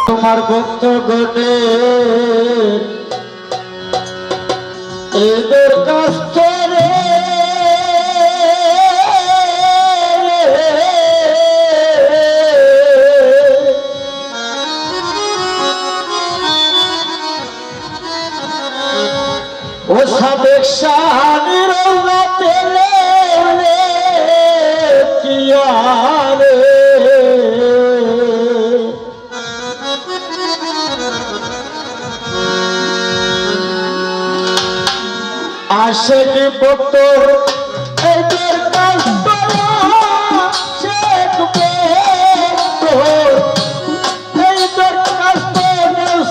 তোমার ভক্ত গণে এদের কষ্ট রে ও সাবেক শাহানির পেলে কিয়ারে আশেক ভক্ত এদের কষ্ট শেখ এদের কষ্ট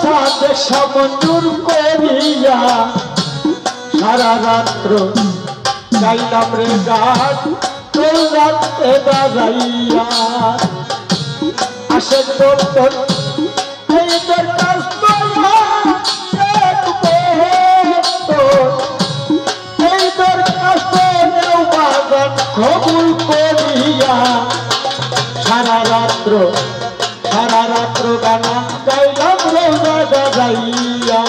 সাথে সমন্দুর করিয়া সারা রাত্র গাইলাম রে গান তোর রাত্রে বাজাইয়া আশেক ভক্ত এদের কষ্ট কবুল করিয়া সারা রাত্র গান গাইলাম রোজা গাইয়া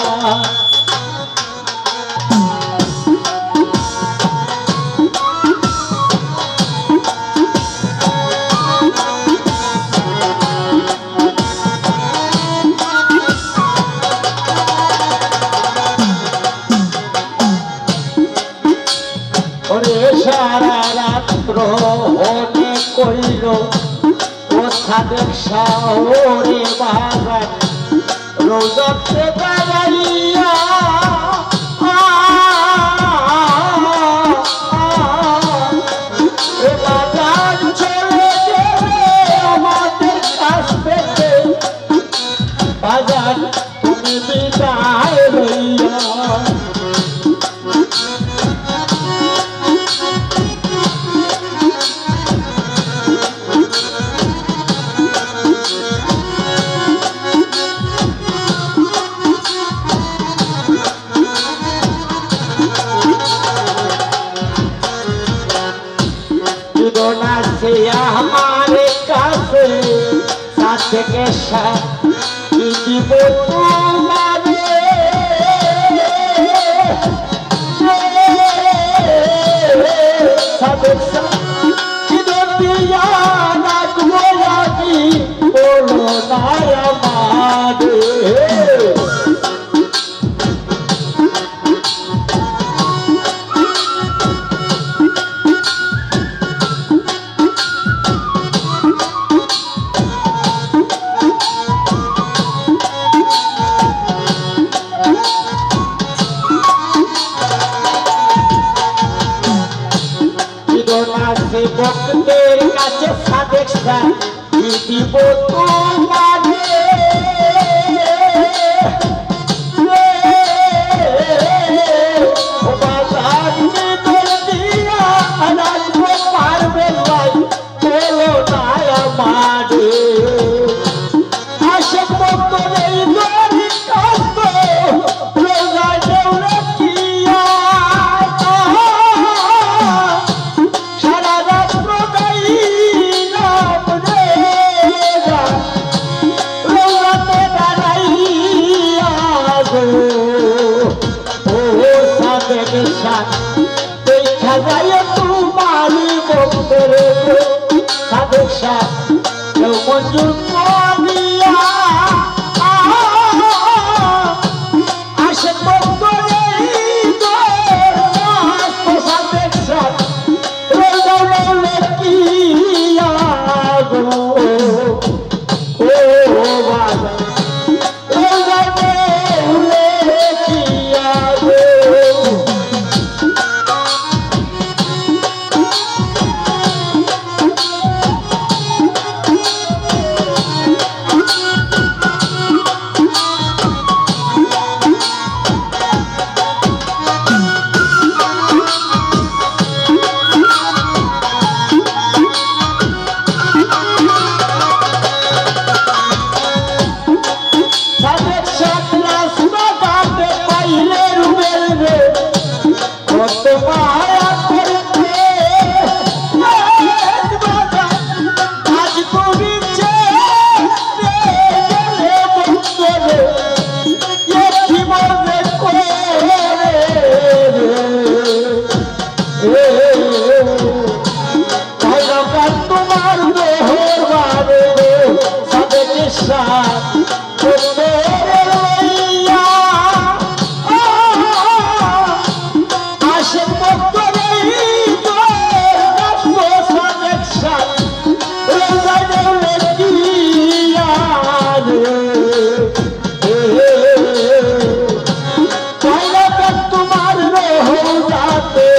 সারা রাত্র হনে কইল ও সাদেক শাহরে বাগান রোজাতে বাগাইয়া বাজার চলে গেলে আমাদের কাছ থেকে বাজার তুমি বিদায় লইয়া हमारे कासे साथ के साथ দিব তোমারে সাবেক দিয়া রাখবো আমি বলো না আমারে ভক্তের কাছে সাদেক শাহ দিব তোমারে বাজার দিয়া রাখবো পারবে ভাই বলো না আমারে আশেক ভক্ত নেই গরি কষ্ট রোজা দেউলে কিয়া দেখা যায় তোমারি ভক্তের সাদেক শাহ কেউ মঞ্জুর করিয়া সাত লইয়া আসে মতরে সাদেক সাত রোজায় দেউলে দিয়া তোমার রোজাতে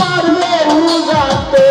তোমার রোজাতে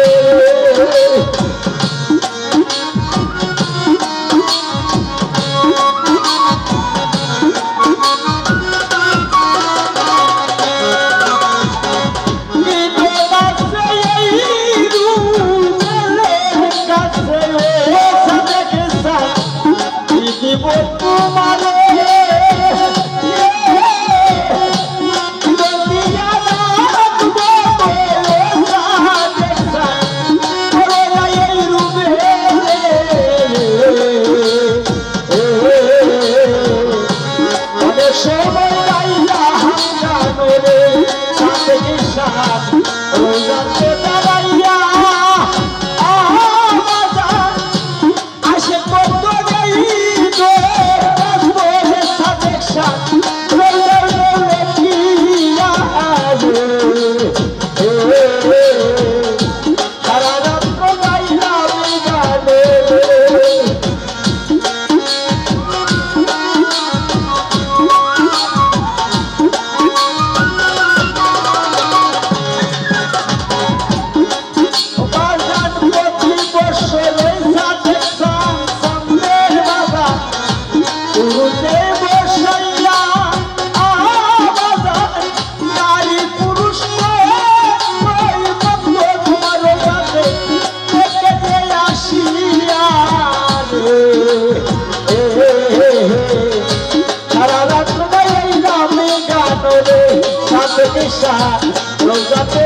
সারা রাত গানে গানো রে সাথে রোজাতে